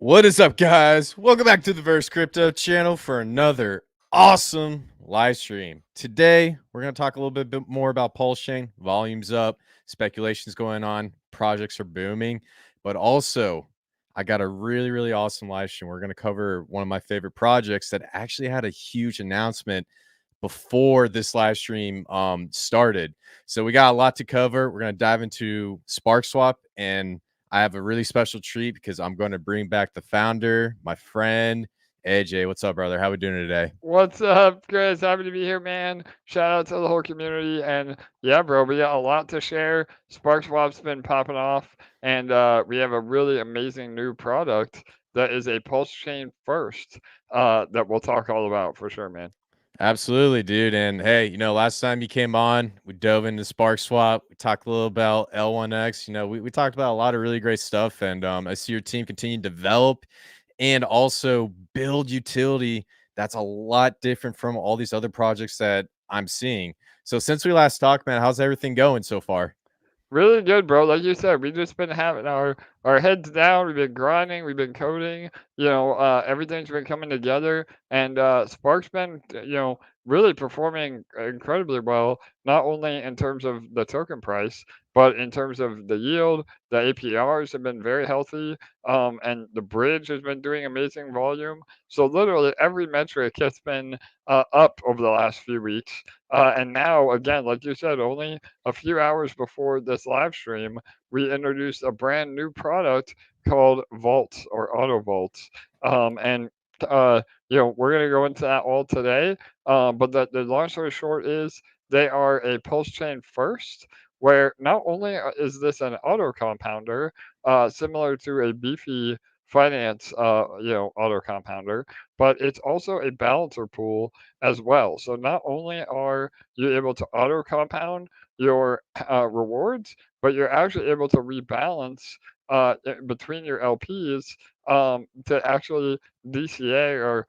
What is up, guys? Welcome back to the Verse Crypto channel for another awesome live stream. Today, we're going to talk a little bit more about Pulsechain. Volume's up, speculation's going on, projects are booming, but also I got a really awesome live stream. We're going to cover one of my favorite projects that actually had a huge announcement before this live stream started. So we got a lot to cover. We're going to dive into Sparkswap, and I have a really special treat because I'm going to bring back the founder, my friend AJ. What's up, brother? How we doing today? What's up, Chris? Happy to be here, man. Shout out to the whole community. And yeah, bro, we got a lot to share. Sparkswap's been popping off, and we have a really amazing new product that is a pulse chain first that we'll talk all about for sure, man. Absolutely, dude. And hey, last time you came on, we dove into Sparkswap. We talked a little about L1X. We talked about a lot of really great stuff. And I see your team continue to develop and also build utility that's a lot different from all these other projects that I'm seeing. So since we last talked, man, how's everything going so far? Really good, bro. Like you said, we just been having our heads down. We've been grinding. We've been coding. Everything's been coming together, and Spark's been really performing incredibly well. Not only in terms of the token price, but in terms of the yield. The APRs have been very healthy, and the bridge has been doing amazing volume. So literally every metric has been up over the last few weeks. And now, again, like you said, only a few hours before this live stream, we introduced a brand new product called Vaults or Auto Vaults. And we're going to go into that all today. But the long story short is they are a pulse chain first, where not only is this an auto compounder, similar to a beefy finance, auto compounder, but it's also a balancer pool as well. So not only are you able to auto compound your rewards, but you're actually able to rebalance between your LPs to actually DCA or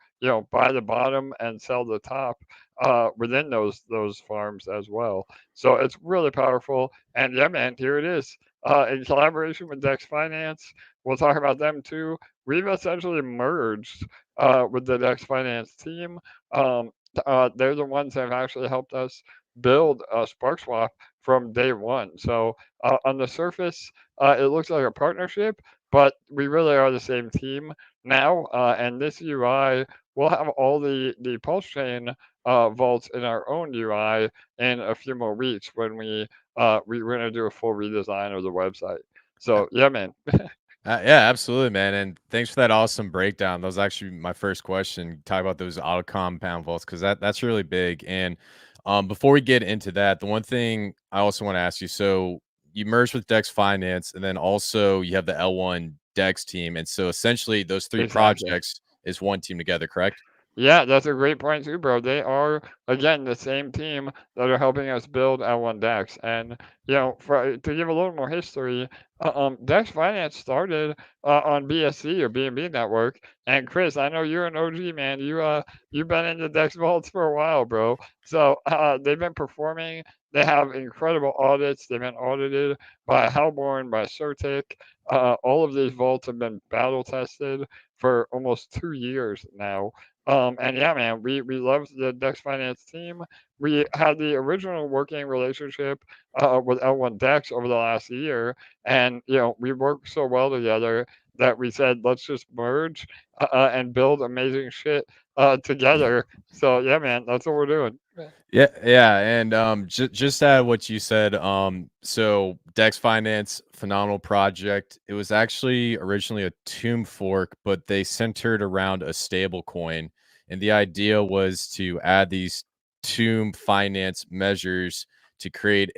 buy the bottom and sell the top within those farms as well. So it's really powerful. And yeah, man, here it is. In collaboration with Dex Finance, we'll talk about them too. We've essentially merged with the Dex Finance team. Um, they're the ones that have actually helped us build Sparkswap from day one. So on the surface, it looks like a partnership, but we really are the same team now. And this UI will have all the Pulse Chain vaults in our own UI in a few more weeks when we're gonna do a full redesign of the website. So yeah, man. Yeah, absolutely, man. And thanks for that awesome breakdown. That was actually my first question. Talk about those auto compound vaults because that's really big. And before we get into that, the one thing I also want to ask you: so you merged with Dex Finance, and then also you have the L1 Dex team, and so essentially those three Exactly. projects is one team together, correct? Yeah, that's a great point too, bro. They are again the same team that are helping us build L1 Dex. And to give a little more history, Dex Finance started on BSC or BNB Network. And Chris, I know you're an OG man. You've been in the Dex vaults for a while, bro. So they've been performing. They have incredible audits. They've been audited by Hellborn, by Certic. All of these vaults have been battle tested for almost 2 years now. And yeah, man, we love the Dex Finance team. We had the original working relationship with L1 Dex over the last year, and we worked so well together that we said let's just merge and build amazing shit together. So yeah, man, that's what we're doing. Yeah, and just add what you said. So Dex Finance, phenomenal project. It was actually originally a Tomb fork, but they centered around a stable coin, and the idea was to add these Tomb Finance measures to create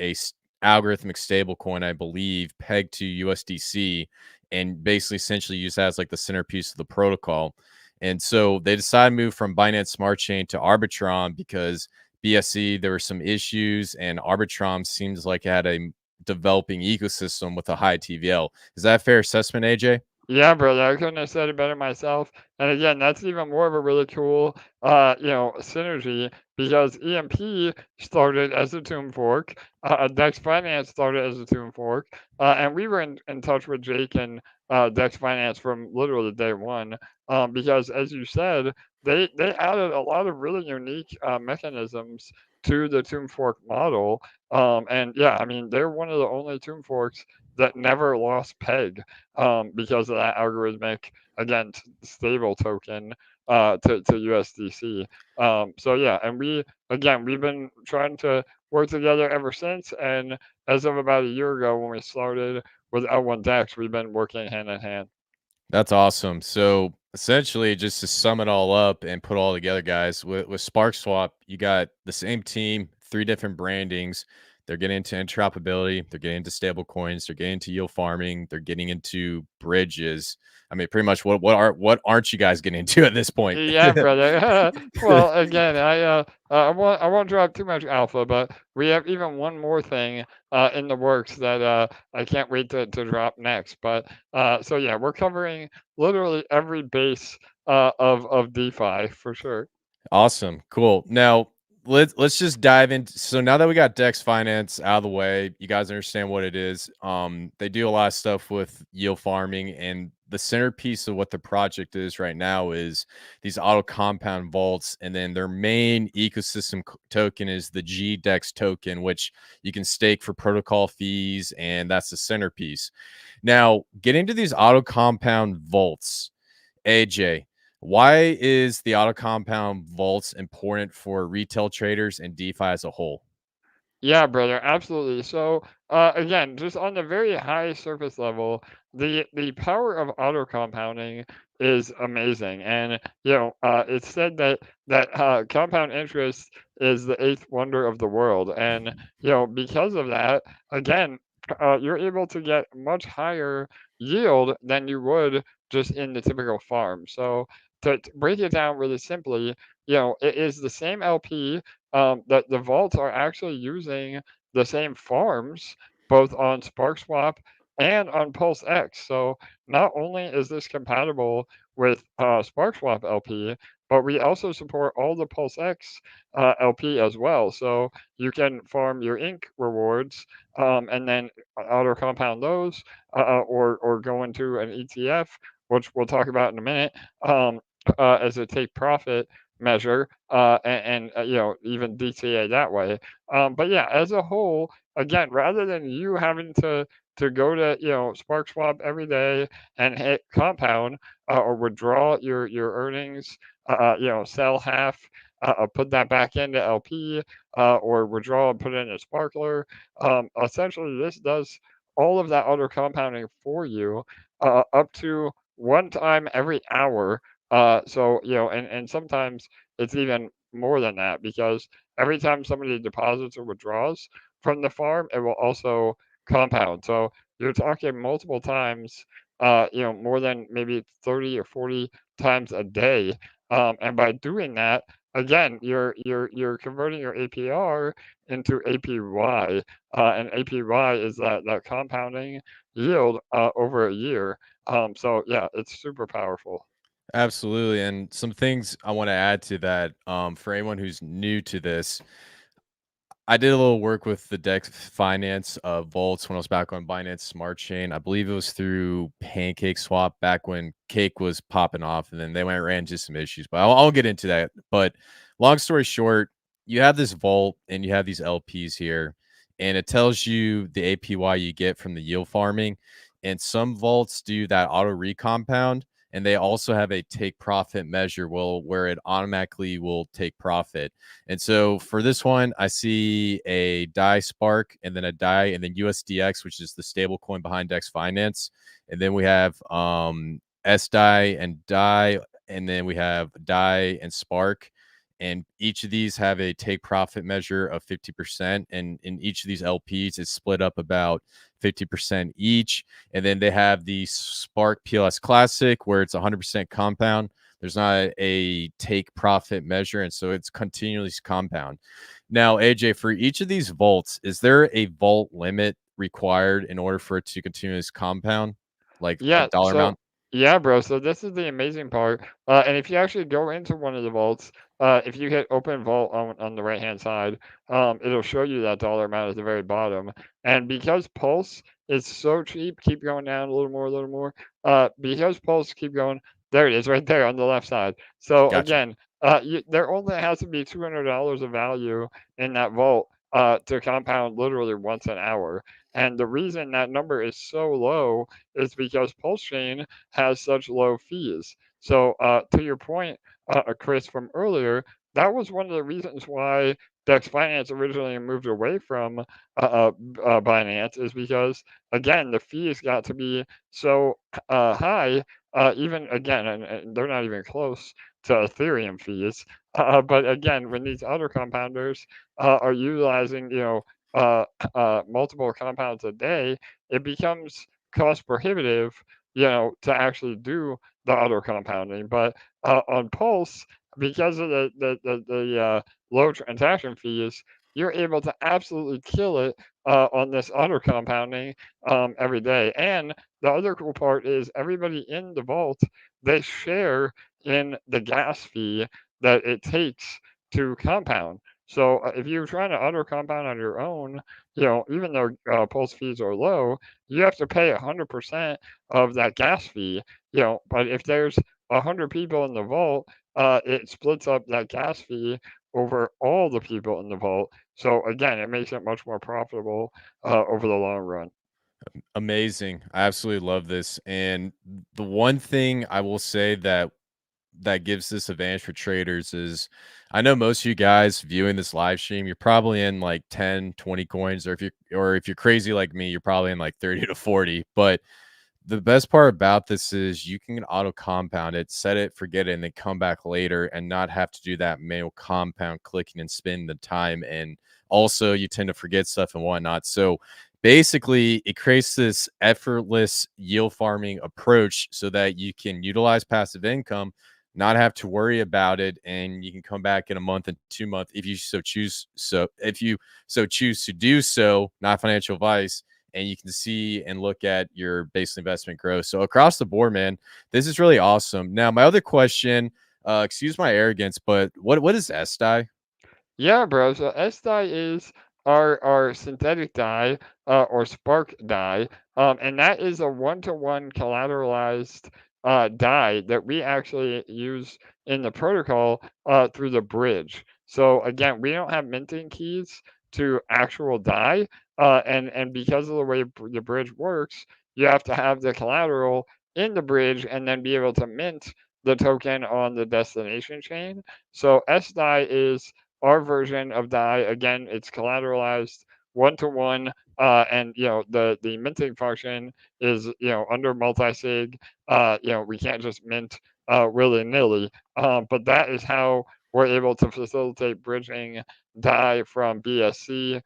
algorithmic stable coin, I believe, pegged to USDC, and basically essentially use that as like the centerpiece of the protocol. And so they decided to move from Binance Smart Chain to Arbitron because BSC, there were some issues, and Arbitrum seems like it had a developing ecosystem with a high TVL. Is that a fair assessment, AJ? Yeah, brother, I couldn't have said it better myself. And again, that's even more of a really cool, synergy because EMP started as a Tomb fork, Dex Finance started as a Tomb fork, and we were in touch with Jake and Dex Finance from literally day one, because as you said, they added a lot of really unique mechanisms to the Tomb fork model, and yeah, I mean they're one of the only Tomb forks that never lost peg because of that algorithmic, again, stable token to USDC. So yeah, and we've been trying to work together ever since. And as of about a year ago, when we started with L1 Dex, we've been working hand in hand. That's awesome. So essentially, just to sum it all up and put it all together, guys, with Sparkswap, you got the same team, three different brandings. They're getting into interoperability. They're getting into stable coins. They're getting into yield farming. They're getting into bridges. I mean, pretty much what aren't you guys getting into at this point? Yeah, brother. Well, again, I won't drop too much alpha, but we have even one more thing in the works that I can't wait to drop next. But so yeah, we're covering literally every base of DeFi for sure. Awesome. Cool. Now let's just dive into, so now that we got Dex Finance out of the way, you guys understand what it is. They do a lot of stuff with yield farming, and the centerpiece of what the project is right now is these auto compound vaults, and then their main ecosystem token is the GDEX token, which you can stake for protocol fees, and that's the centerpiece. Now, getting to these auto compound vaults, AJ, why is the auto compound vaults important for retail traders and DeFi as a whole? Yeah, brother, absolutely. So, again, just on the very high surface level, the power of auto compounding is amazing, and it's said that compound interest is the eighth wonder of the world, and because of that, again, you're able to get much higher yield than you would just in the typical farm. So, to break it down really simply, it is the same LP that the vaults are actually using the same farms both on Sparkswap and on PulseX. So not only is this compatible with Sparkswap LP, but we also support all the PulseX LP as well. So you can farm your ink rewards and then auto compound those, or go into an ETF, which we'll talk about in a minute, as a take profit measure, and even DTA that way. But yeah, as a whole, again, rather than you having to go to SparkSwap every day and hit compound, or withdraw your earnings, sell half, put that back into LP, or withdraw and put it in a sparkler. Essentially, this does all of that auto compounding for you, up to one time every hour. So and sometimes it's even more than that because every time somebody deposits or withdraws from the farm, it will also compound. So you're talking multiple times, more than maybe 30 or 40 times a day. And by doing that, again, you're converting your APR into APY, and APY is that compounding yield over a year. So yeah, it's super powerful. Absolutely. And some things I want to add to that, for anyone who's new to this, I did a little work with the Dex Finance vaults when I was back on Binance Smart Chain. I believe it was through Pancake Swap back when Cake was popping off, and then they went and ran into some issues. But I'll get into that. But long story short, you have this vault and you have these LPs here, and it tells you the APY you get from the yield farming. And some vaults do that auto recompound, and they also have a take profit measure where it automatically will take profit. And so for this one, I see a DAI Spark and then a DAI and then USDX, which is the stable coin behind Dex Finance. And then we have SDAI and DAI, and then we have DAI and Spark. And each of these have a take profit measure of 50%. And in each of these LPs, it's split up about 50% each. And then they have the Spark PLS Classic, where it's 100% compound. There's not a take profit measure, and so it's continually compound. Now, AJ, for each of these vaults, is there a vault limit required in order for it to continuously compound, like a Yeah, dollar so amount? Yeah, bro. So this is the amazing part. And if you actually go into one of the vaults, if you hit open vault on the right hand side, it'll show you that dollar amount at the very bottom. And because Pulse is so cheap, keep going down a little more, a little more. Because Pulse keep going, there it is, right there on the left side. So Gotcha. again, there only has to be $200 of value in that vault to compound literally once an hour. And the reason that number is so low is because Pulsechain has such low fees. So, to your point, Kris, from earlier, that was one of the reasons why Dex Finance originally moved away from Binance, is because, again, the fees got to be so high, even again, and they're not even close to Ethereum fees. But again, when these other compounders are utilizing, uh, multiple compounds a day, it becomes cost prohibitive, to actually do the auto compounding. But on Pulse, because of the low transaction fees, you're able to absolutely kill it on this auto compounding every day. And the other cool part is everybody in the vault, they share in the gas fee that it takes to compound. So if you're trying to auto compound on your own, even though Pulse fees are low, you have to pay 100% of that gas fee, but if there's 100 people in the vault, it splits up that gas fee over all the people in the vault. So again, it makes it much more profitable over the long run. Amazing. I absolutely love this. And the one thing I will say that gives this advantage for traders is I know most of you guys viewing this live stream, you're probably in like 10, 20 coins, or if you're crazy like me, you're probably in like 30 to 40. But the best part about this is you can auto compound it, set it, forget it, and then come back later and not have to do that manual compound clicking and spending the time. And also, you tend to forget stuff and whatnot. So basically, it creates this effortless yield farming approach so that you can utilize passive income, not have to worry about it, and you can come back in a month and 2 months if you so choose. So if you so choose to do so, not financial advice, and you can see and look at your base investment growth. So across the board, man, this is really awesome. Now, my other question, excuse my arrogance, but what is SDI? Yeah, bro. So S dye is our synthetic dye or spark dye, and that is a one-to-one collateralized dye that we actually use in the protocol through the bridge. So again, we don't have minting keys to actual dye, and because of the way the bridge works, you have to have the collateral in the bridge and then be able to mint the token on the destination chain. So S dye is our version of DAI. Again, it's collateralized one to one, and the minting function is under multi-sig. We can't just mint willy nilly, but that is how we're able to facilitate bridging DAI from BSC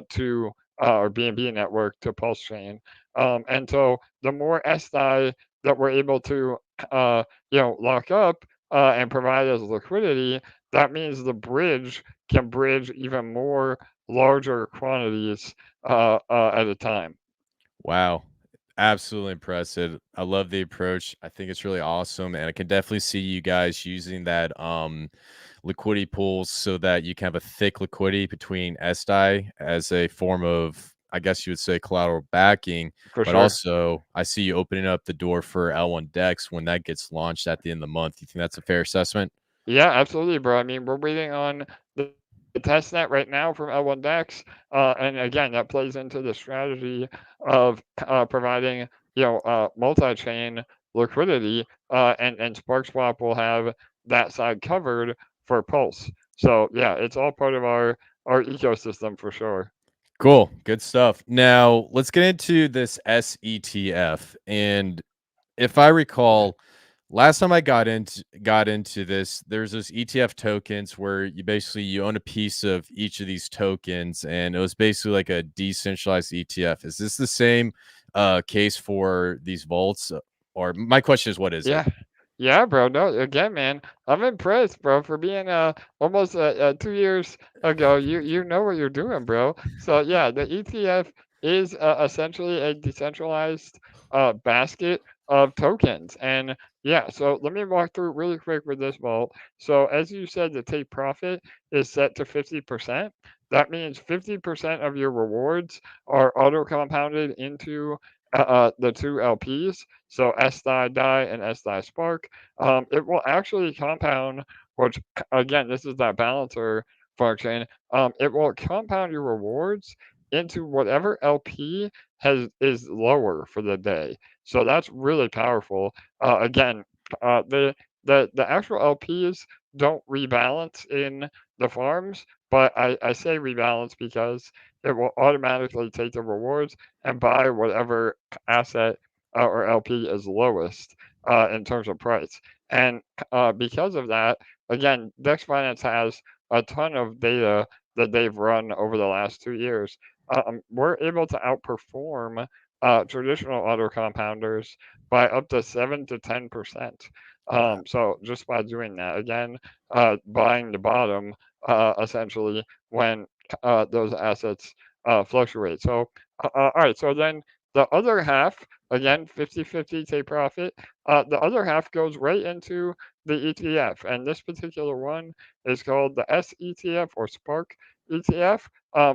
to or BNB network to Pulse Chain. And so the more SDAI that we're able to lock up and provide as liquidity, that means the bridge can bridge even more larger quantities at a time. Wow. Absolutely impressive. I love the approach. I think it's really awesome. And I can definitely see you guys using that liquidity pools so that you can have a thick liquidity between SDI as a form of, I guess you would say, collateral backing. For But sure. also, I see you opening up the door for L1 Dex when that gets launched at the end of the month. You think that's a fair assessment? Yeah, absolutely, bro. I mean, we're waiting on the test net right now from L1 Dex, and again, that plays into the strategy of providing, multi-chain liquidity, and Sparkswap will have that side covered for Pulse. So yeah, it's all part of our ecosystem for sure. Cool. Good stuff. Now, let's get into this SETF. And if I recall, last time I got into this, there's this ETF tokens where you own a piece of each of these tokens, and it was basically like a decentralized ETF. Is this the same case for these vaults? Or my question is, what is it? Yeah. Yeah, bro. No, again, man, I'm impressed, bro, for being almost 2 years ago. You know what you're doing, bro. So yeah, the ETF is essentially a decentralized basket of tokens. And yeah, so let me walk through really quick with this vault. So as you said, the take profit is set to 50%. That means 50% of your rewards are auto compounded into the two LPs. So SDI DI and SDI Spark. It will actually compound, which again, this is that balancer function. It will compound your rewards into whatever LP is lower for the day. So that's really powerful. Again, the actual LPs don't rebalance in the farms, but I say rebalance because it will automatically take the rewards and buy whatever asset or LP is lowest in terms of price. And because of that, again, Dex Finance has a ton of data that they've run over the last 2 years. We're able to outperform traditional auto compounders by up to 7 to 10%. Wow. So just by doing that, again, buying the bottom essentially when those assets fluctuate. So, all right, so then the other half, again, 50-50 take profit, the other half goes right into the ETF. And this particular one is called the S ETF or Spark ETF.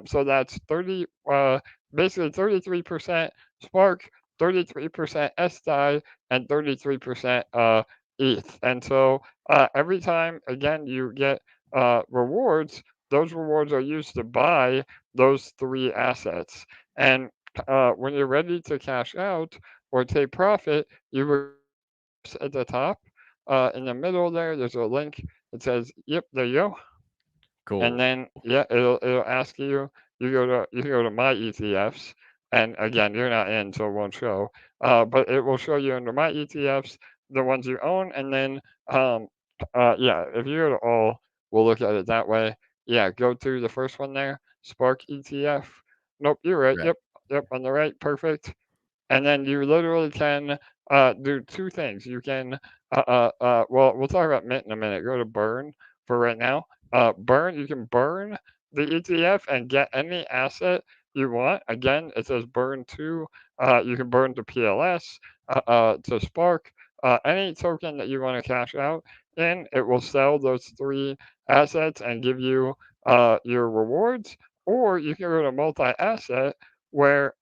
So that's basically 33% Spark, 33% SDI, and 33% ETH. And so every time, again, you get rewards, those rewards are used to buy those three assets. And when you're ready to cash out or take profit, you would at the top, in the middle there, there's a link that says, "Yep, there you go." And Cool. then yeah, it'll ask you. You go to my ETFs, and again, you're not in, so it won't show. But it will show you under my ETFs the ones you own, and then yeah, if you go to all, we'll look at it that way. Yeah, go to the first one there, Spark ETF. Nope, you're right. Right. Yep, yep, on the right, perfect. And then you literally can do two things. You can, well, we'll talk about mint in a minute. Go to burn for right now. Burn, you can burn the ETF and get any asset you want. Again, it says burn to. You can burn to PLS, to Spark, any token that you want to cash out in. It will sell those three assets and give you your rewards. Or you can go to multi-asset where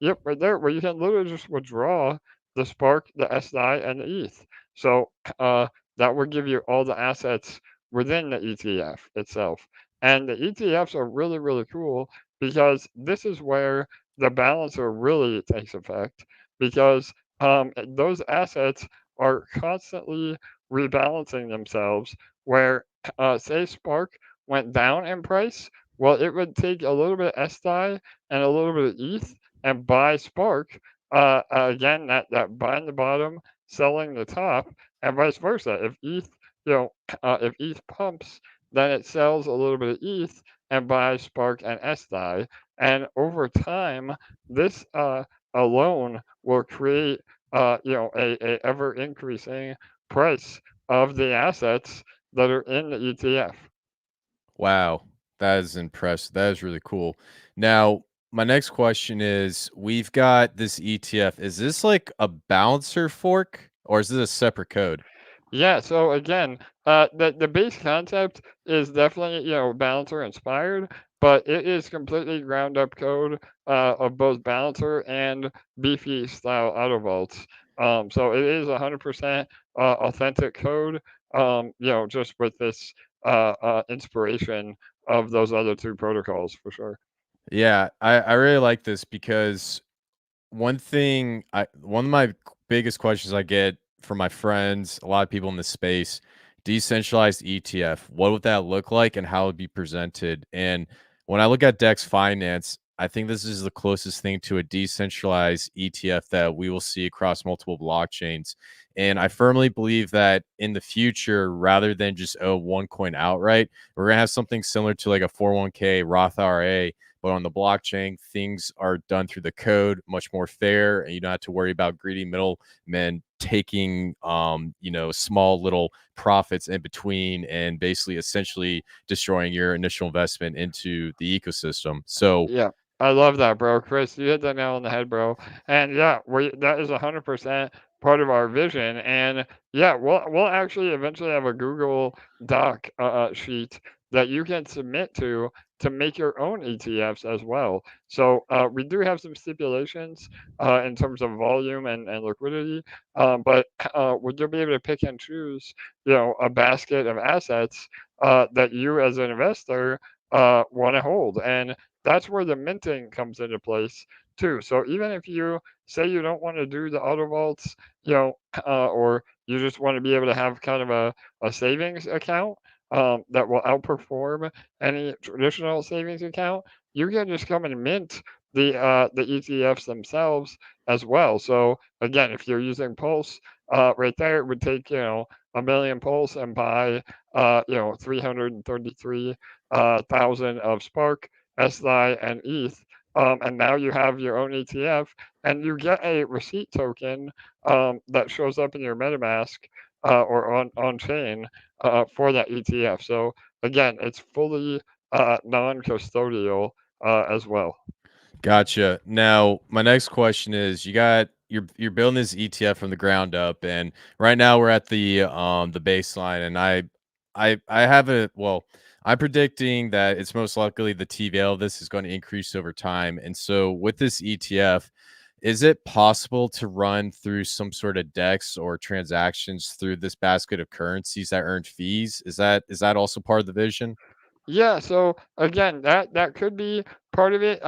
yep, right there, where you can literally just withdraw the Spark, the SDI, and the ETH. So that will give you all the assets within the ETF itself. And the ETFs are really, really cool because this is where the balancer really takes effect because those assets are constantly rebalancing themselves. Where, say, Spark went down in price, well, it would take a little bit of SDI and a little bit of ETH and buy Spark. Again, that buying the bottom, selling the top, and vice versa. If ETH, you know, if ETH pumps, then it sells a little bit of ETH and buys Spark and SDI. And over time, this alone will create, a ever increasing price of the assets that are in the ETF. Wow. That is impressive. That is really cool. Now, my next question is we've got this ETF. Is this like a balancer fork or is this a separate code? Yeah, so again, the base concept is definitely, Balancer inspired, but it is completely ground up code of both Balancer and Beefy style auto vaults. So it is 100% authentic code, just with this inspiration of those other two protocols for sure. Yeah, I really like this because one of my biggest questions I get from my friends, a lot of people in the space, decentralized ETF, what would that look like and how it would be presented? And when I look at Dex Finance, I think this is the closest thing to a decentralized ETF that we will see across multiple blockchains. And I firmly believe that in the future, rather than just one coin outright, we're gonna have something similar to like a 401k Roth IRA, but on the blockchain, things are done through the code, much more fair, and you don't have to worry about greedy middlemen taking, small little profits in between and basically essentially destroying your initial investment into the ecosystem. So Yeah. I love that, bro. Kris, you hit the nail on the head, bro. And yeah, that is 100% part of our vision. And yeah, we'll actually eventually have a Google Doc sheet that you can submit to make your own ETFs as well. So we do have some stipulations in terms of volume and liquidity, but would you be able to pick and choose, a basket of assets that you as an investor want to hold? And that's where the minting comes into place too. So even if you say you don't want to do the auto vaults, or you just want to be able to have kind of a savings account that will outperform any traditional savings account, you can just come and mint the ETFs themselves as well. So again, if you're using Pulse, right there, it would take a million Pulse and buy 333 thousand of Spark, SI, and ETH. And now you have your own ETF, and you get a receipt token that shows up in your MetaMask or on chain for that ETF. So again, it's fully non-custodial as well. Gotcha. Now, my next question is you're building this ETF from the ground up, and right now we're at the baseline, and I have a well, I'm predicting that it's most likely the TVL of this is going to increase over time. And so with this ETF, is it possible to run through some sort of DEX or transactions through this basket of currencies that earn fees? Is that also part of the vision? Yeah, so again, that could be part of it.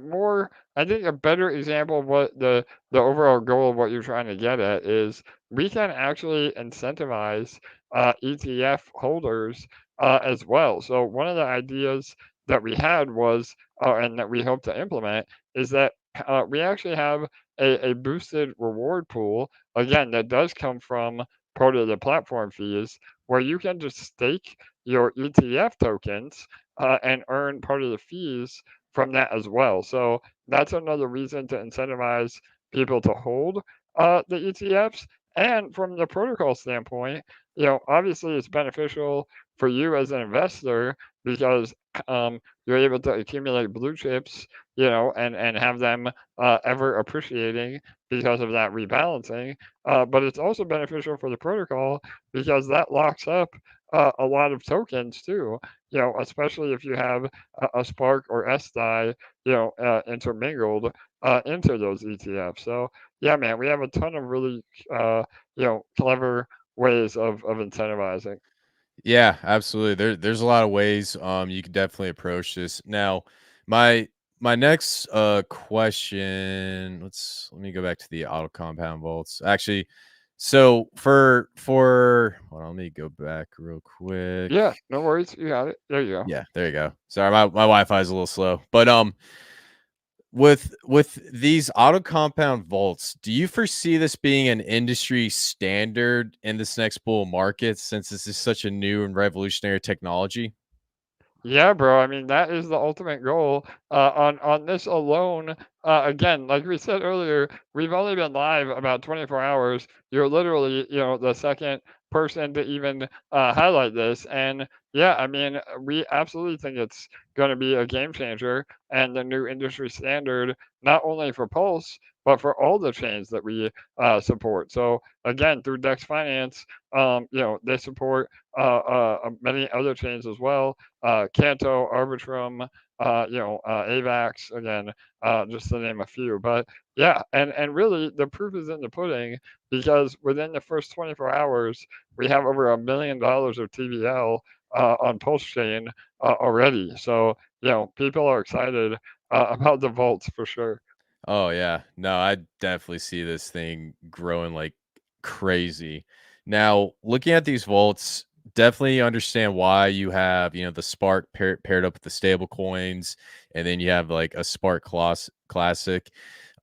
More, I think a better example of what the overall goal of what you're trying to get at is we can actually incentivize ETF holders as well. So one of the ideas that we had was, and that we hope to implement, is that we actually have a boosted reward pool again that does come from part of the platform fees, where you can just stake your ETF tokens and earn part of the fees from that as well. So that's another reason to incentivize people to hold the ETFs. And from the protocol standpoint, obviously it's beneficial for you as an investor because you're able to accumulate blue chips, and have them ever appreciating because of that rebalancing. But it's also beneficial for the protocol because that locks up a lot of tokens too. Especially if you have a Spark or SDI, intermingled into those ETFs. So yeah, man, we have a ton of really clever ways of incentivizing. Yeah, absolutely. There's a lot of ways you can definitely approach this. Now, my my next question, let me go back to the auto compound vaults. Actually, so for hold on, let me go back real quick. Yeah, no worries. You got it. There you go. Yeah, there you go. Sorry, my Wi-Fi is a little slow. But with these auto compound vaults, do you foresee this being an industry standard in this next bull market since this is such a new and revolutionary technology? Yeah, bro. I mean, that is the ultimate goal. On this alone, again, like we said earlier, we've only been live about 24 hours. You're literally, the second person to even highlight this. And yeah, I mean, we absolutely think it's going to be a game changer and the new industry standard, not only for Pulse, but for all the chains that we support. So again, through Dex Finance, they support many other chains as well, Canto, Arbitrum, AVAX, again, just to name a few. But yeah, and really the proof is in the pudding because within the first 24 hours, we have over $1 million of TVL on Pulsechain already. So, people are excited about the vaults for sure. Oh yeah. No, I definitely see this thing growing like crazy. Now, looking at these vaults, definitely understand why you have, the Spark paired up with the stable coins, and then you have like a Spark classic.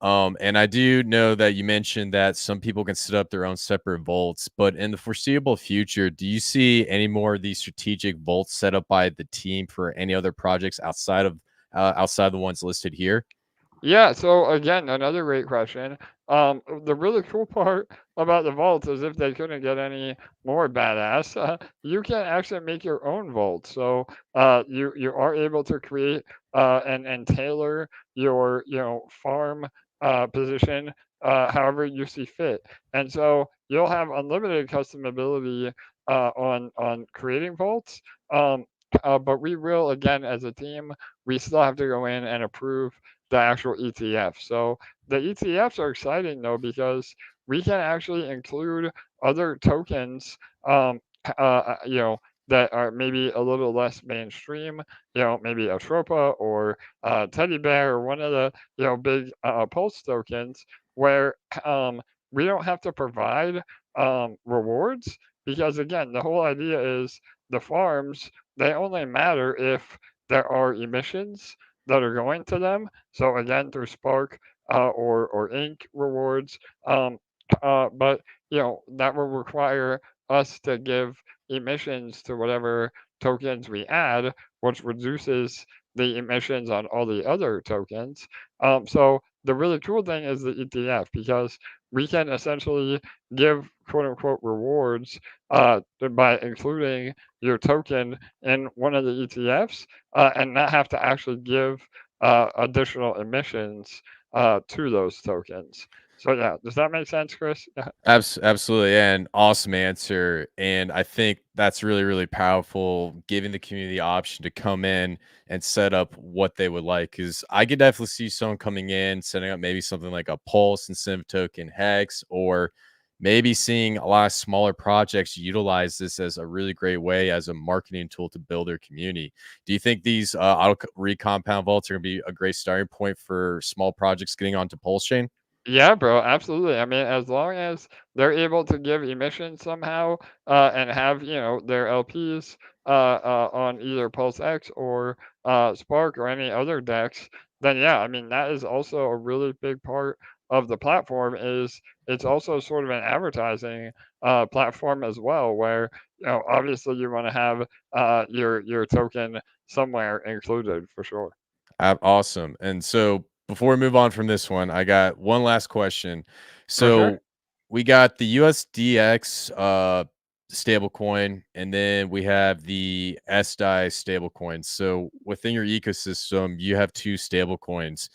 And I do know that you mentioned that some people can set up their own separate vaults, but in the foreseeable future, do you see any more of these strategic vaults set up by the team for any other projects outside of the ones listed here? Yeah, so again, another great question. The really cool part about the vaults is if they couldn't get any more badass, you can actually make your own vault. So you are able to create and tailor your farm position however you see fit, and so you'll have unlimited customability on creating vaults. Um, but we will, again, as a team, we still have to go in and approve the actual ETF. So the ETFs are exciting though because we can actually include other tokens, you know, that are maybe a little less mainstream. You know, maybe atropa or teddy bear or one of the big pulse tokens where um, we don't have to provide rewards because again, the whole idea is the farms, they only matter if there are emissions that are going to them. So again, through Spark or Ink rewards, but that will require us to give emissions to whatever tokens we add, which reduces the emissions on all the other tokens. So the really cool thing is the ETF because we can essentially give quote unquote rewards by including your token in one of the ETFs and not have to actually give additional emissions to those tokens. So yeah, does that make sense, Kris? Yeah. Absolutely, and awesome answer. And I think that's really, really powerful, giving the community the option to come in and set up what they would like. Because I could definitely see someone coming in, setting up maybe something like a Pulse incentive token hex, or maybe seeing a lot of smaller projects utilize this as a really great way as a marketing tool to build their community. Do you think these recompound vaults are going to be a great starting point for small projects getting onto Pulse Chain? Yeah, bro, absolutely. I mean, as long as they're able to give emissions somehow, and have, their LPs on either PulseX or Spark or any other DEX, then yeah, I mean, that is also a really big part of the platform is it's also sort of an advertising platform as well, where, obviously you want to have your token somewhere included for sure. Awesome. And so before we move on from this one, I got one last question. For sure. So we got the USDX stablecoin, and then we have the SDI stablecoin. So within your ecosystem, you have two stablecoins.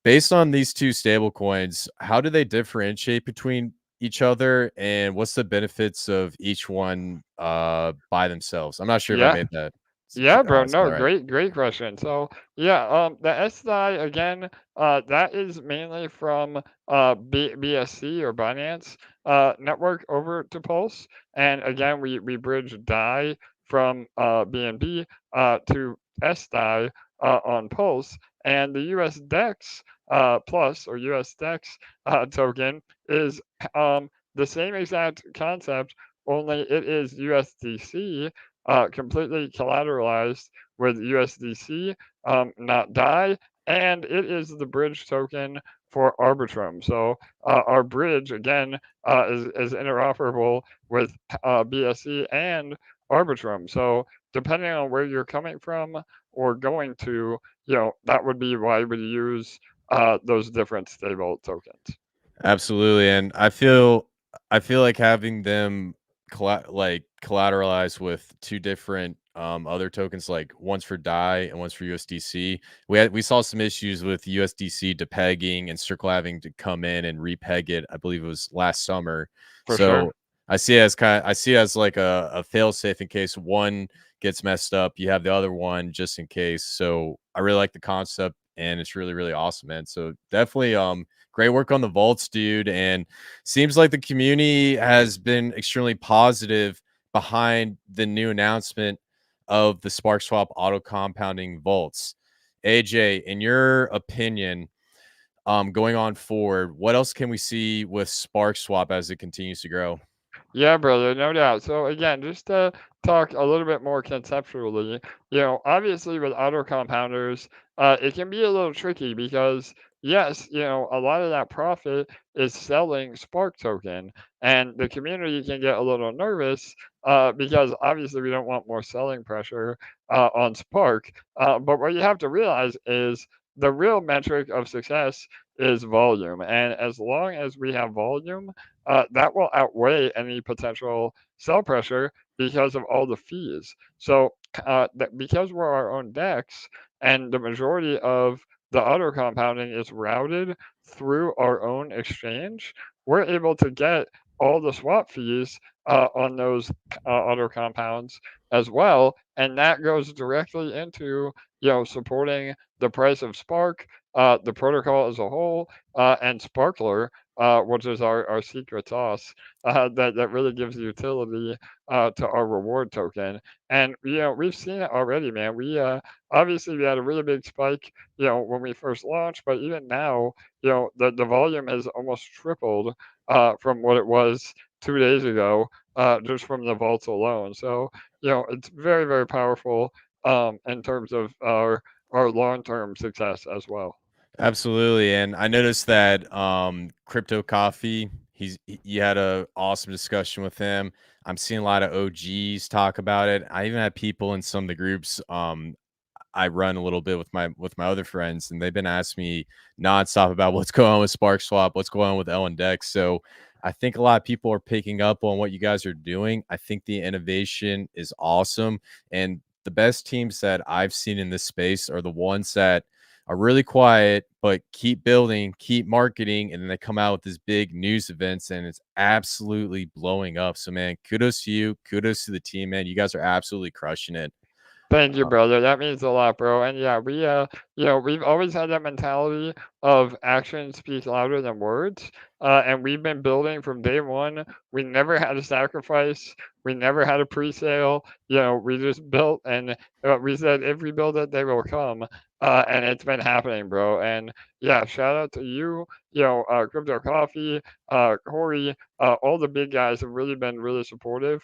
Based on these two stablecoins, how do they differentiate between each other, and what's the benefits of each one by themselves? I'm not sure if I Yeah. made that Yeah, bro. sound No, right. great question. So yeah, the SI again, that is mainly from BSC or Binance network over to Pulse, and again we bridge DAI from BNB to SDI on Pulse, and the US DEX plus or US DEX token is the same exact concept, only it is USDC completely collateralized with USDC, not DAI, and it is the bridge token for Arbitrum. So our bridge again is interoperable with BSC and Arbitrum. So depending on where you're coming from or going to, that would be why we use those different stable tokens. Absolutely, and I feel like having them collateralized with two different other tokens, like one's for DAI and one's for USDC. We saw some issues with USDC depegging and Circle having to come in and repeg it. I believe it was last summer. For sure. So I see it as like a fail safe in case one gets messed up. You have the other one just in case. So I really like the concept, and it's really, really awesome, man. So definitely great work on the vaults, dude. And seems like the community has been extremely positive behind the new announcement of the Sparkswap auto compounding vaults. AJ, in your opinion, going on forward, what else can we see with Sparkswap as it continues to grow? Yeah, brother, no doubt. So again, just to talk a little bit more conceptually, obviously with auto compounders, it can be a little tricky because yes, a lot of that profit is selling Spark token, and the community can get a little nervous because obviously we don't want more selling pressure on Spark. But what you have to realize is the real metric of success is volume. And as long as we have volume, that will outweigh any potential sell pressure because of all the fees. So because we're our own DEX and the majority of the auto compounding is routed through our own exchange, we're able to get all the swap fees on those auto compounds as well, and that goes directly into supporting the price of Spark, the protocol as a whole, and Sparkler, which is our secret sauce that really gives utility to our reward token. And we've seen it already, man. We obviously we had a really big spike, when we first launched, but even now, the volume has almost tripled from what it was 2 days ago, just from the vaults alone. So it's very, very powerful in terms of our long-term success as well. Absolutely, and I noticed that Crypto Coffee. You had a awesome discussion with him. I'm seeing a lot of OGs talk about it. I even had people in some of the groups I run a little bit with my other friends, and they've been asking me nonstop about what's going on with Sparkswap, what's going on with L and Dex. So I think a lot of people are picking up on what you guys are doing. I think the innovation is awesome, and the best teams that I've seen in this space are the ones that are really quiet but keep building, keep marketing, and then they come out with these big news events, and it's absolutely blowing up. So, man, kudos to you, kudos to the team, man. You guys are absolutely crushing it. Thank you, brother. That means a lot, bro. And yeah, we've always had that mentality of actions speak louder than words. And we've been building from day one. We never had a sacrifice. We never had a pre-sale. We just built, and we said if we build it, they will come. And it's been happening, bro. And yeah, shout out to you. Crypto Coffee, Corey, all the big guys have really been really supportive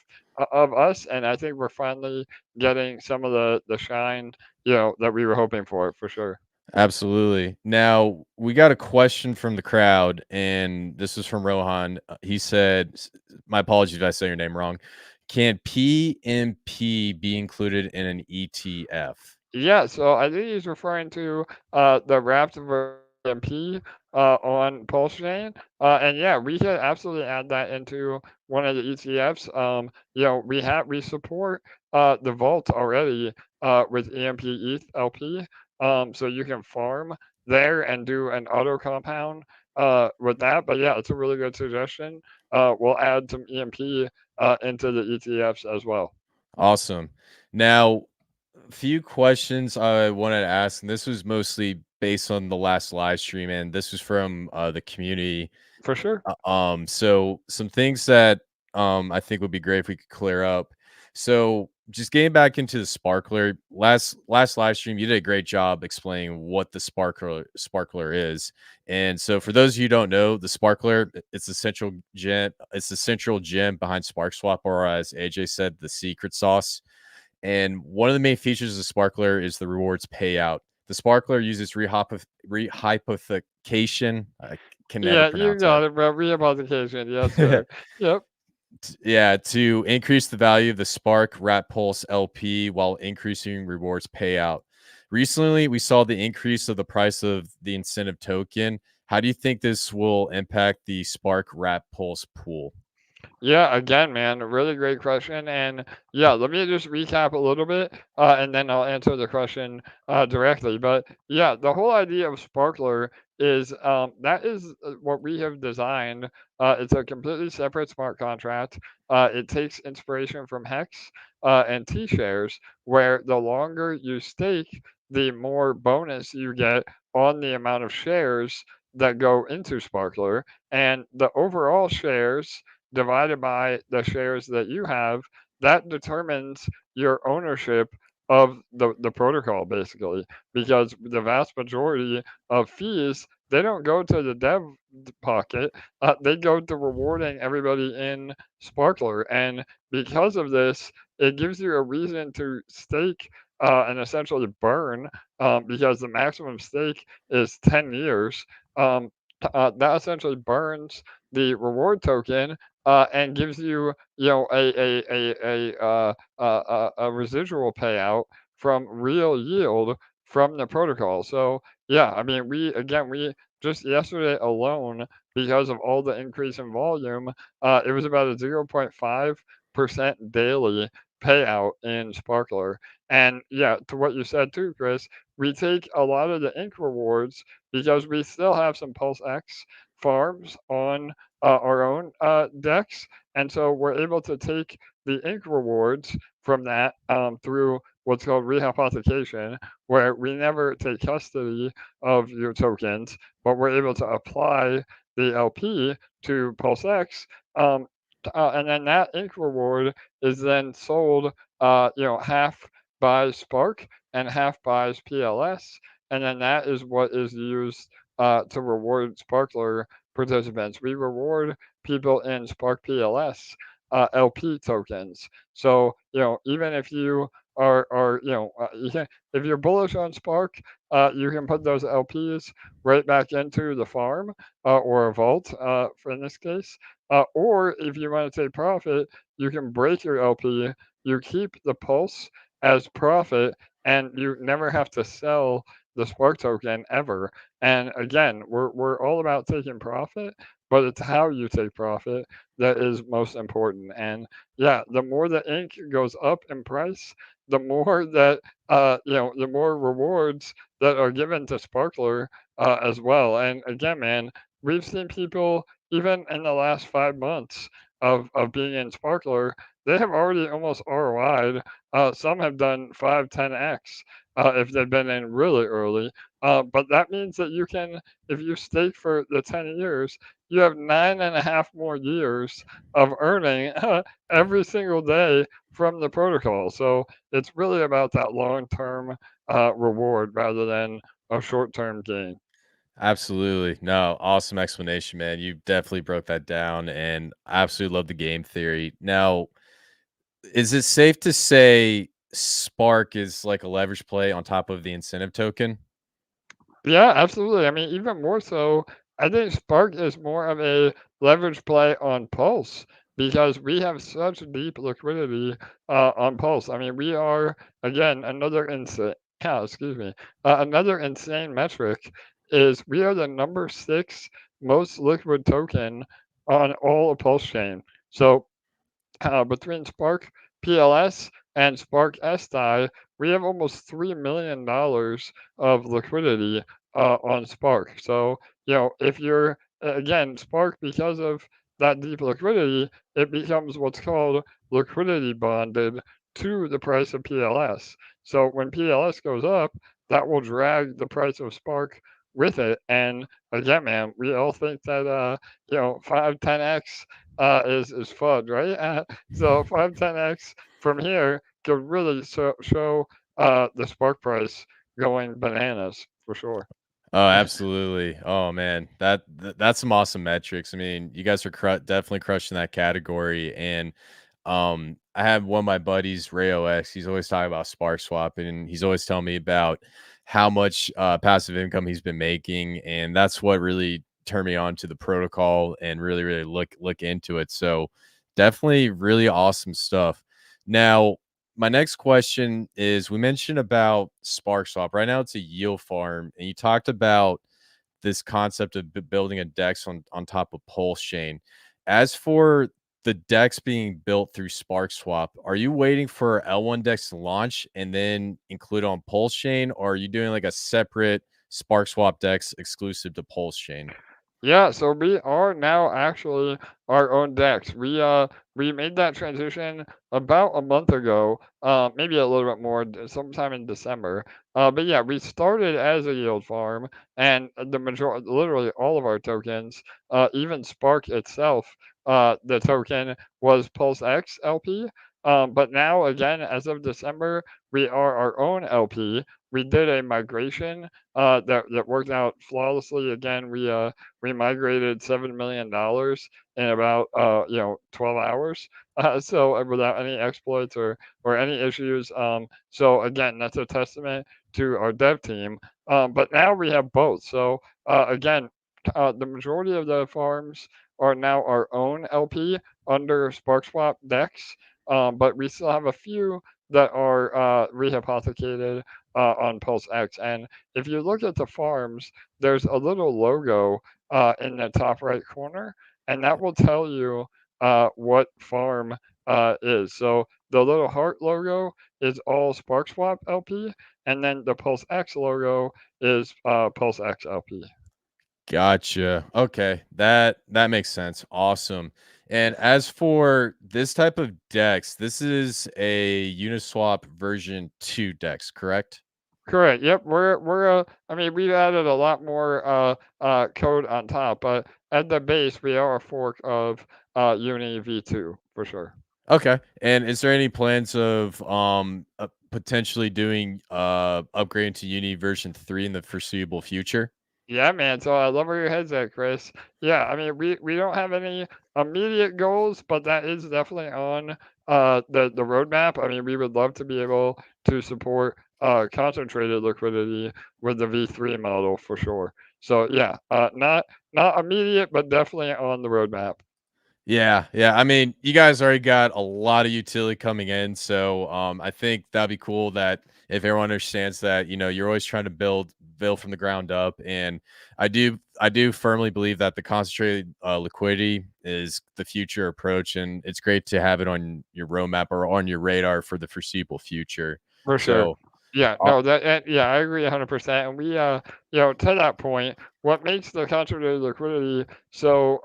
of us, and I think we're finally getting some of the shine, that we were hoping for sure. Absolutely. Now, we got a question from the crowd, and this is from Rohan. He said, my apologies if I say your name wrong. Can PMP be included in an ETF? Yeah, so I think he's referring to the wrapped MP on Pulsechain. And yeah, we can absolutely add that into one of the ETFs. We support the vault already with EMP ETH LP. So you can farm there and do an auto compound with that. But yeah, it's a really good suggestion. We'll add some EMP into the ETFs as well. Awesome. Now, a few questions I wanted to ask, and this was mostly based on the last live stream, and this was from the community. For sure. So some things that I think would be great if we could clear up. So just getting back into the sparkler, last live stream, you did a great job explaining what the sparkler is. And so for those of you who don't know, the sparkler, it's the central gem behind Sparkswap, or as AJ said, the secret sauce. And one of the main features of the sparkler is the rewards payout. The sparkler uses rehypothecation. I can never Yeah, you pronounce that. got it, bro. Rehypothecation. Yes, sir. Yep. Yeah, to increase the value of the Spark Rat Pulse LP while increasing rewards payout. Recently, we saw the increase of the price of the incentive token. How do you think this will impact the Spark Rat Pulse pool? Yeah, again, man, a really great question. And yeah, let me just recap a little bit, and then I'll answer the question directly. But yeah, the whole idea of Sparkler is that is what we have designed. It's a completely separate smart contract. It takes inspiration from Hex and T shares, where the longer you stake, the more bonus you get on the amount of shares that go into Sparkler. And the overall shares divided by the shares that you have, that determines your ownership of the protocol basically, because the vast majority of fees, they don't go to the dev pocket, they go to rewarding everybody in Sparkler. And because of this, it gives you a reason to stake and essentially burn, because the maximum stake is 10 years. That essentially burns the reward token, and gives you, a residual payout from real yield from the protocol. So yeah, I mean, we just yesterday alone, because of all the increase in volume, it was about a 0.5% daily payout in Sparkler. And yeah, to what you said too, Kris, we take a lot of the ink rewards because we still have some PulseX farms on our own decks. And so we're able to take the ink rewards from that through what's called rehypothecation, where we never take custody of your tokens, but we're able to apply the LP to PulseX. Um, and then that ink reward is then sold, half by Spark and half by PLS, and then that is what is used to reward Sparkler participants. We reward people in Spark PLS LP tokens. So even if you are if you're bullish on Spark, you can put those LPs right back into the farm or a vault for in this case. Or if you want to take profit, you can break your LP. You keep the pulse as profit, and you never have to sell the Spark token ever. And again, we're all about taking profit, but it's how you take profit that is most important. And yeah, the more the ink goes up in price, the more that the more rewards that are given to Sparkler as well. And again, man, we've seen people even in the last 5 months of being in Sparkler, they have already almost ROI'd. Some have done 5, 10x if they've been in really early. But that means that you can, if you stake for the 10 years, you have 9.5 more years of earning every single day from the protocol. So it's really about that long term reward rather than a short term gain. Absolutely. No, awesome explanation, man. You definitely broke that down and I absolutely love the game theory. Now, is it safe to say Spark is like a leverage play on top of the incentive token? Yeah, absolutely. I mean, even more so, I think Spark is more of a leverage play on Pulse because we have such deep liquidity on Pulse. I mean, we are again another insane. Yeah, excuse me. Another insane metric is we are the number 6 most liquid token on all of Pulse chain. So between Spark PLS and Spark SDI, we have almost $3 million of liquidity on Spark. So, if you're, again, Spark, because of that deep liquidity, it becomes what's called liquidity bonded to the price of PLS. So, when PLS goes up, that will drag the price of Spark with it. And again, man, we all think that, 5, 10x is FUD, right? So 510x from here could really show the Spark price going bananas for sure. Oh, absolutely. Oh man, that's some awesome metrics. I mean, you guys are definitely crushing that category. And I have one of my buddies, Ray OX. He's always talking about Sparkswap, and he's always telling me about how much passive income he's been making, and that's what really turned me on to the protocol and really look into it. So definitely really awesome stuff. Now, my next question is we mentioned about Sparkswap. Right now it's a yield farm, and you talked about this concept of building a DEX on top of Pulsechain. As for the DEX being built through Sparkswap, are you waiting for L1 DEX to launch and then include on Pulsechain, or are you doing like a separate Sparkswap DEX exclusive to Pulsechain? Yeah, so we are now actually our own DEX. We made that transition about a month ago, maybe a little bit more, sometime in December. But yeah, we started as a yield farm, and the majority, literally all of our tokens, even Spark itself, the token was PulseX LP. But now again, as of December, we are our own LP. We did a migration that worked out flawlessly. Again, we migrated $7 million in about 12 hours. So without any exploits or any issues. So again, that's a testament to our dev team. But now we have both. So again, the majority of the farms are now our own LP under Sparkswap Dex. But we still have a few that are rehypothecated on PulseX. And if you look at the farms, there's a little logo in the top right corner, and that will tell you what farm is. So the little heart logo is all Sparkswap LP, and then the PulseX logo is PulseX LP. Gotcha. Okay, that makes sense. Awesome. And as for this type of DEX, this is a Uniswap version 2 DEX, correct? Correct. Yep. I mean, we've added a lot more code on top, but at the base, we are a fork of Uni V2 for sure. Okay. And is there any plans of potentially doing upgrading to Uni version 3 in the foreseeable future? Yeah, man. So I love where your head's at, Chris. Yeah, I mean, we don't have any immediate goals, but that is definitely on the roadmap. I mean, we would love to be able to support concentrated liquidity with the V3 model for sure. So yeah, not immediate, but definitely on the roadmap. Yeah, yeah. I mean, you guys already got a lot of utility coming in, so I think that'd be cool that if everyone understands that, you're always trying to build from the ground up. And I do firmly believe that the concentrated liquidity is the future approach, and it's great to have it on your roadmap or on your radar for the foreseeable future. For sure. So, Yeah, uh, no, yeah, I agree 100%. And to that point, what makes the concentrated liquidity so,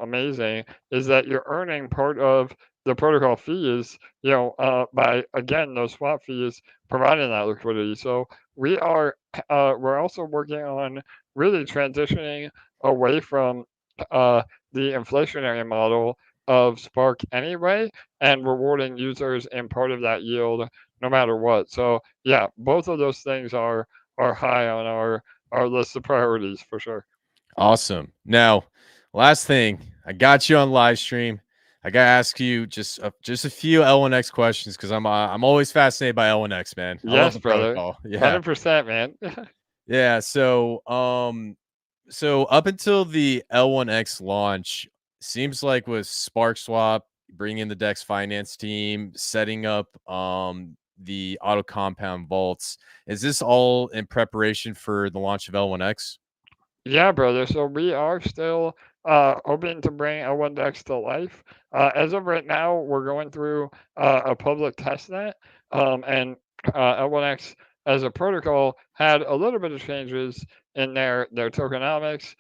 amazing is that you're earning part of the protocol fees, by again those swap fees providing that liquidity. So we're also working on really transitioning away from uh, the inflationary model of Spark anyway, and rewarding users in part of that yield no matter what. So yeah, both of those things are high on our list of priorities for sure. awesome. Now, last thing, I got you on live stream. I gotta ask you just a few L1X questions because I'm always fascinated by L1X, man. I love Yes, the brother. protocol. Yeah, 100%, man. yeah. So up until the L1X launch, seems like with Sparkswap bringing in the Dex finance team, setting up the auto compound vaults, is this all in preparation for the launch of L1X? Yeah, brother. So we are still hoping to bring L1 to life. As of right now, we're going through a public test net, and L1X as a protocol had a little bit of changes in their tokenomics.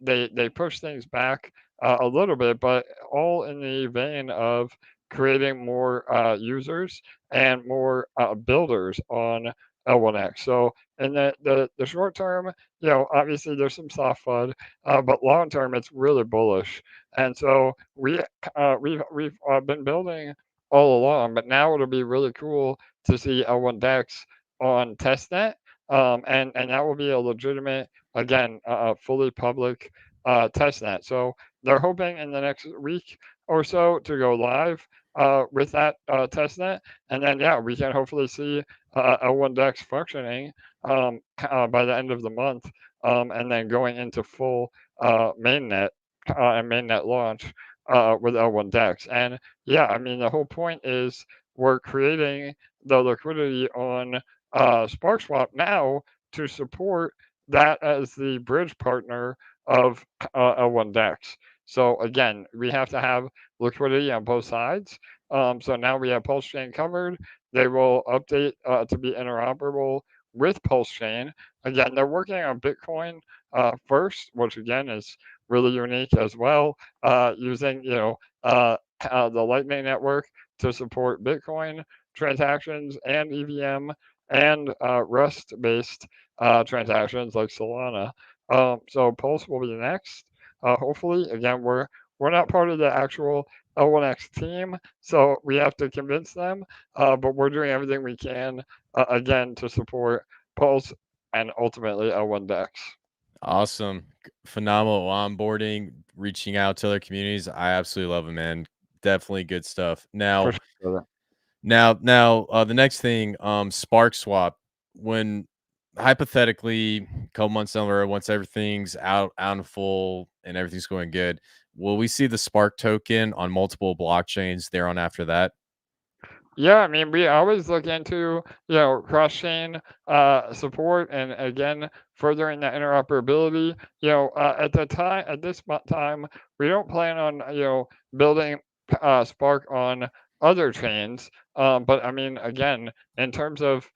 They pushed things back a little bit, but all in the vein of creating more users and more builders on L1X. So in the short term, obviously there's some soft FUD, but long term it's really bullish. And so we've been building all along, but now it'll be really cool to see L1 Dex on testnet, and that will be a legitimate, again, fully public testnet. So they're hoping in the next week or so to go live with that testnet, and then yeah, we can hopefully see L1 Dex functioning by the end of the month, and then going into full mainnet and mainnet launch with L1 Dex. And yeah, I mean, the whole point is we're creating the liquidity on Sparkswap now to support that as the bridge partner of L1 Dex. So again, we have to have liquidity on both sides. So now we have Pulsechain covered. They will update to be interoperable with Pulsechain. Again, they're working on Bitcoin first, which again is really unique as well, using the Lightning Network to support Bitcoin transactions and EVM and Rust-based transactions like Solana. So Pulse will be next. Hopefully, again, we're not part of the actual L1X team, so we have to convince them. But we're doing everything we can again to support Pulse and ultimately L1 Dex. Awesome. Phenomenal onboarding, reaching out to other communities. I absolutely love it, man. Definitely good stuff. For Now, sure. Brother. the next thing, Spark Swap, when hypothetically a couple months down the road, once everything's out and full and everything's going good, will we see the Spark token on multiple blockchains there on after that? Yeah, I mean, we always look into, cross-chain support and again, furthering that interoperability. At the time, at this time, we don't plan on, building Spark on other chains. But I mean, again, in terms of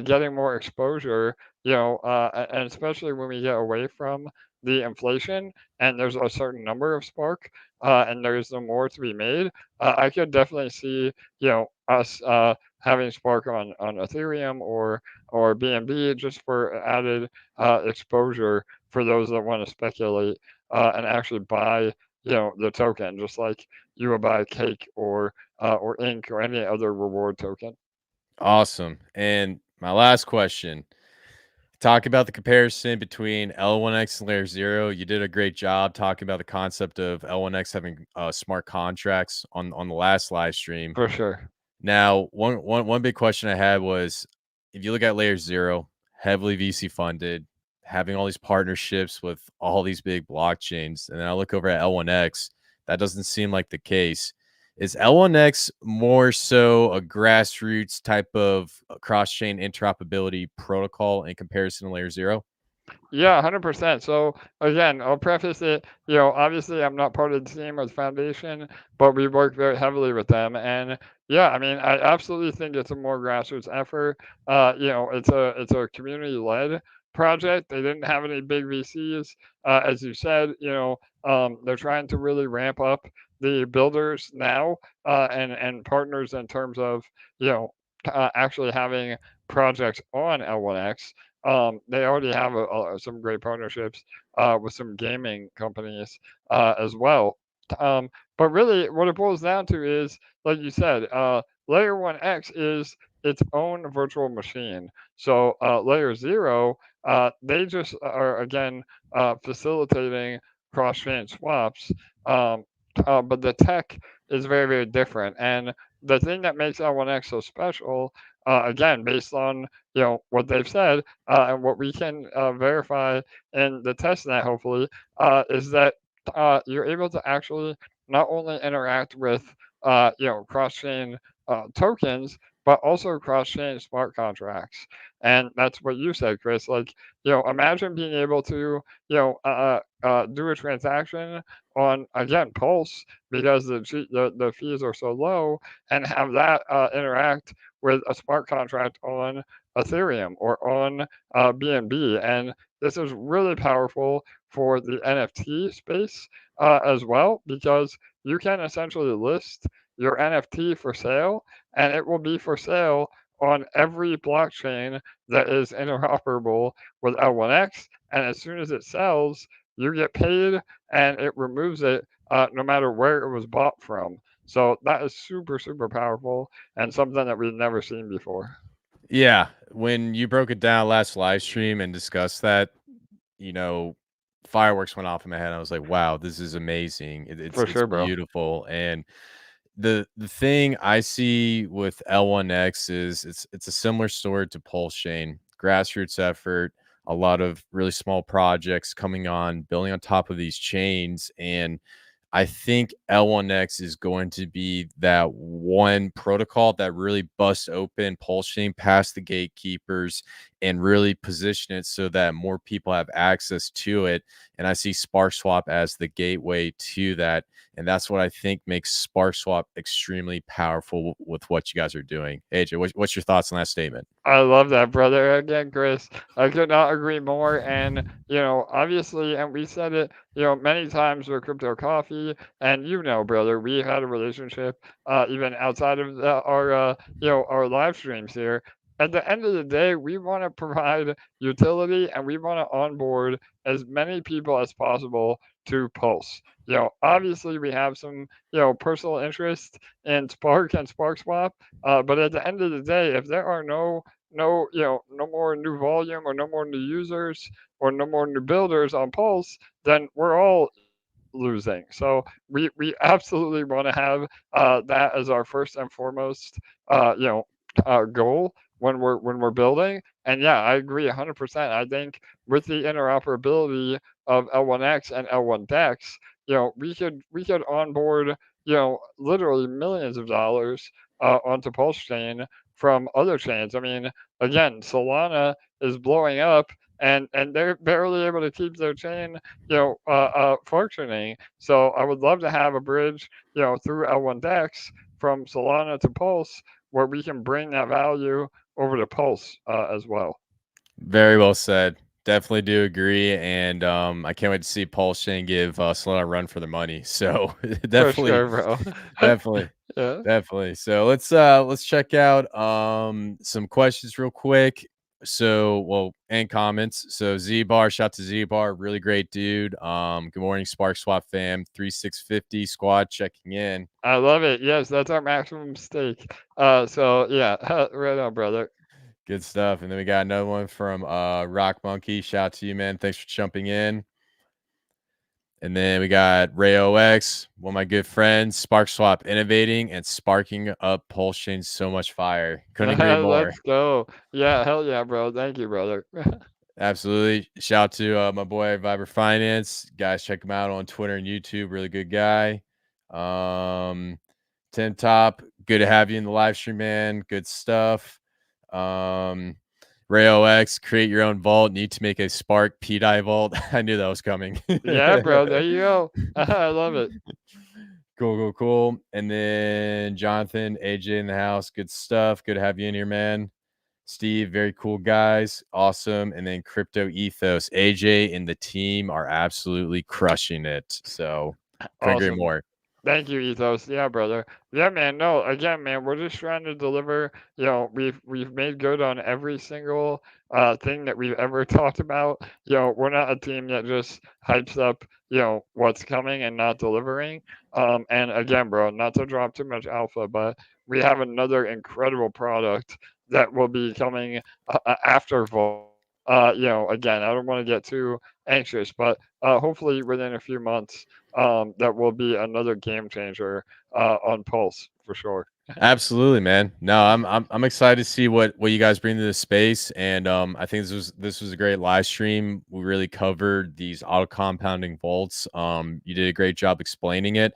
getting more exposure, and especially when we get away from the inflation and there's a certain number of Spark, and there's no more to be made, I could definitely see us having Spark on Ethereum or BNB just for added exposure for those that want to speculate and actually buy the token, just like you would buy cake or ink or any other reward token. Awesome. And my last question. Talk about the comparison between L1X and Layer Zero. You did a great job talking about the concept of L1X having smart contracts on the last live stream. For sure. Now, one big question I had was, if you look at Layer Zero, heavily VC funded, having all these partnerships with all these big blockchains, and then I look over at L1X, that doesn't seem like the case. Is L1X more so a grassroots type of cross-chain interoperability protocol in comparison to Layer Zero? Yeah, 100%. So again, I'll preface it, obviously I'm not part of the team or the foundation, but we work very heavily with them. And yeah, I mean, I absolutely think it's a more grassroots effort. It's a community led project. They didn't have any big VCs, as you said. They're trying to really ramp up the builders now, and partners in terms of actually having projects on L1X. They already have some great partnerships with some gaming companies as well. Um, but really, what it boils down to is, like you said, Layer 1X is its own virtual machine. So Layer 0, they just are, again, facilitating cross-chain swaps. Um, but the tech is very, very different. And the thing that makes L1X so special, again, based on what they've said, and what we can verify in the testnet, hopefully, is that you're able to actually not only interact with cross-chain tokens, but also cross-chain smart contracts. And that's what you said, Chris. Like, imagine being able to do a transaction on, again, Pulse, because the fees are so low, and have that interact with a smart contract on Ethereum or on BNB. And this is really powerful for the NFT space as well, because you can essentially list your NFT for sale, and it will be for sale on every blockchain that is interoperable with L1X. And as soon as it sells, you get paid, and it removes it no matter where it was bought from. So that is super, super powerful and something that we've never seen before. Yeah, when you broke it down last live stream and discussed that, you know, fireworks went off in my head. I was like, "Wow, this is amazing! For It's sure, bro. beautiful." And the thing I see with L1X is it's a similar story to Pulsechain, grassroots effort, a lot of really small projects coming on, building on top of these chains, and I think L1X is going to be that one protocol that really busts open Pulsechain past the gatekeepers and really position it so that more people have access to it. And I see Sparkswap as the gateway to that. And that's what I think makes Sparkswap extremely powerful with what you guys are doing. AJ, what's your thoughts on that statement? I love that, brother. Again, Chris, I could not agree more. And, obviously, and we said it, many times with Crypto Coffee. And, brother, we had a relationship even outside of our live streams here. At the end of the day, we want to provide utility and we want to onboard as many people as possible to Pulse. Obviously, we have some, personal interest in Spark and SparkSwap. But at the end of the day, if there are no more new volume or no more new users or no more new builders on Pulse, then we're all losing. So we absolutely want to have that as our first and foremost goal when we're building. And yeah, I agree 100%. I think with the interoperability of L1X and L1 Dex, we could onboard literally millions of dollars onto Pulsechain from other chains. I mean, again, Solana is blowing up, and they're barely able to keep their chain, functioning. So I would love to have a bridge, through L1DEX from Solana to Pulse, where we can bring that value over to Pulse as well. Very well said. Definitely do agree, and I can't wait to see Pulsechain give Solana a run for their money. So For definitely, sure, bro. definitely, Yeah. definitely. So let's check out some questions real quick. So and comments. So Z Bar, shout to Z Bar, really great dude. Good morning, Sparkswap fam. 3650 squad checking in. I love it. Yes, that's our maximum stake. So yeah, right on, brother. Good stuff. And then we got another one from Rock Monkey. Shout out to you, man. Thanks for jumping in. And then we got Ray OX, one of my good friends, Sparkswap innovating and sparking up Pulsechain so much fire. Couldn't agree more. Let's go. Yeah, hell yeah, bro. Thank you, brother. Absolutely. Shout out to my boy Viber Finance. Guys, check him out on Twitter and YouTube. Really good guy. Tim Top, good to have you in the live stream, man. Good stuff. Ray OX, create your own vault. Need to make a Spark PDI vault. I knew that was coming. Yeah, bro. There you go. I love it. Cool. And then Jonathan, AJ in the house. Good stuff. Good to have you in here, man. Steve, very cool guys. Awesome. And then Crypto Ethos, AJ and the team are absolutely crushing it. So couldn't agree Awesome. more. Thank you, Ethos. Yeah, brother. Yeah, man. No, again, man, we're just trying to deliver. We've made good on every single thing that we've ever talked about. We're not a team that just hypes up, what's coming and not delivering. And again, bro, not to drop too much alpha, but we have another incredible product that will be coming after Vault. Again, I don't want to get too anxious, but hopefully within a few months, that will be another game changer on Pulse for sure. Absolutely, man. No, I'm excited to see what you guys bring to the space, and I think this was a great live stream. We really covered these auto compounding vaults. You did a great job explaining it,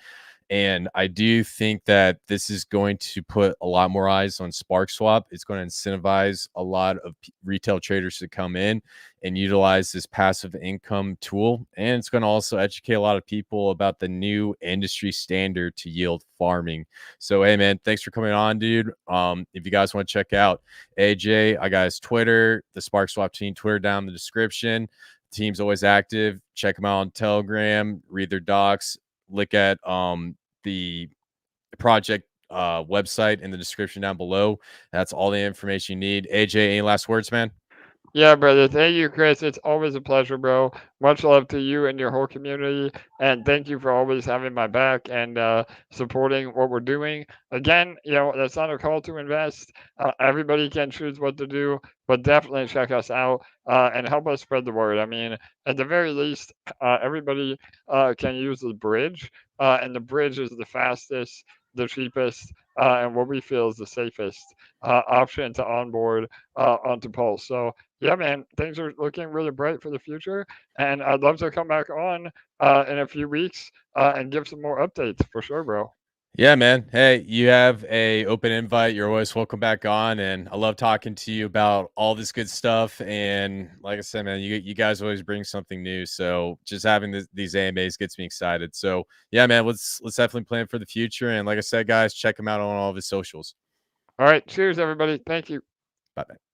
and I do think that this is going to put a lot more eyes on Sparkswap. It's going to incentivize a lot of retail traders to come in and utilize this passive income tool, and it's going to also educate a lot of people about the new industry standard to yield farming. So, hey, man, thanks for coming on, dude. If you guys want to check out AJ, I got his Twitter, the Sparkswap team Twitter down in the description. The team's always active. Check them out on Telegram, read their docs, look at the project website in the description down below. That's all the information you need. AJ, any last words, man? Yeah, brother. Thank you, Chris. It's always a pleasure, bro. Much love to you and your whole community. And thank you for always having my back and supporting what we're doing. Again, that's not a call to invest. Everybody can choose what to do, but definitely check us out and help us spread the word. I mean, at the very least, everybody can use the bridge, and the bridge is the fastest, the cheapest, and what we feel is the safest option to onboard onto Pulse. So, yeah, man, things are looking really bright for the future, and I'd love to come back on in a few weeks and give some more updates for sure, bro. Yeah, man. Hey, you have a open invite. You're always welcome back on, and I love talking to you about all this good stuff. And like I said, man, you guys always bring something new. So just having these AMAs gets me excited. So yeah, man, let's definitely plan for the future. And like I said, guys, check him out on all of his socials. All right, cheers, everybody. Thank you. Bye bye.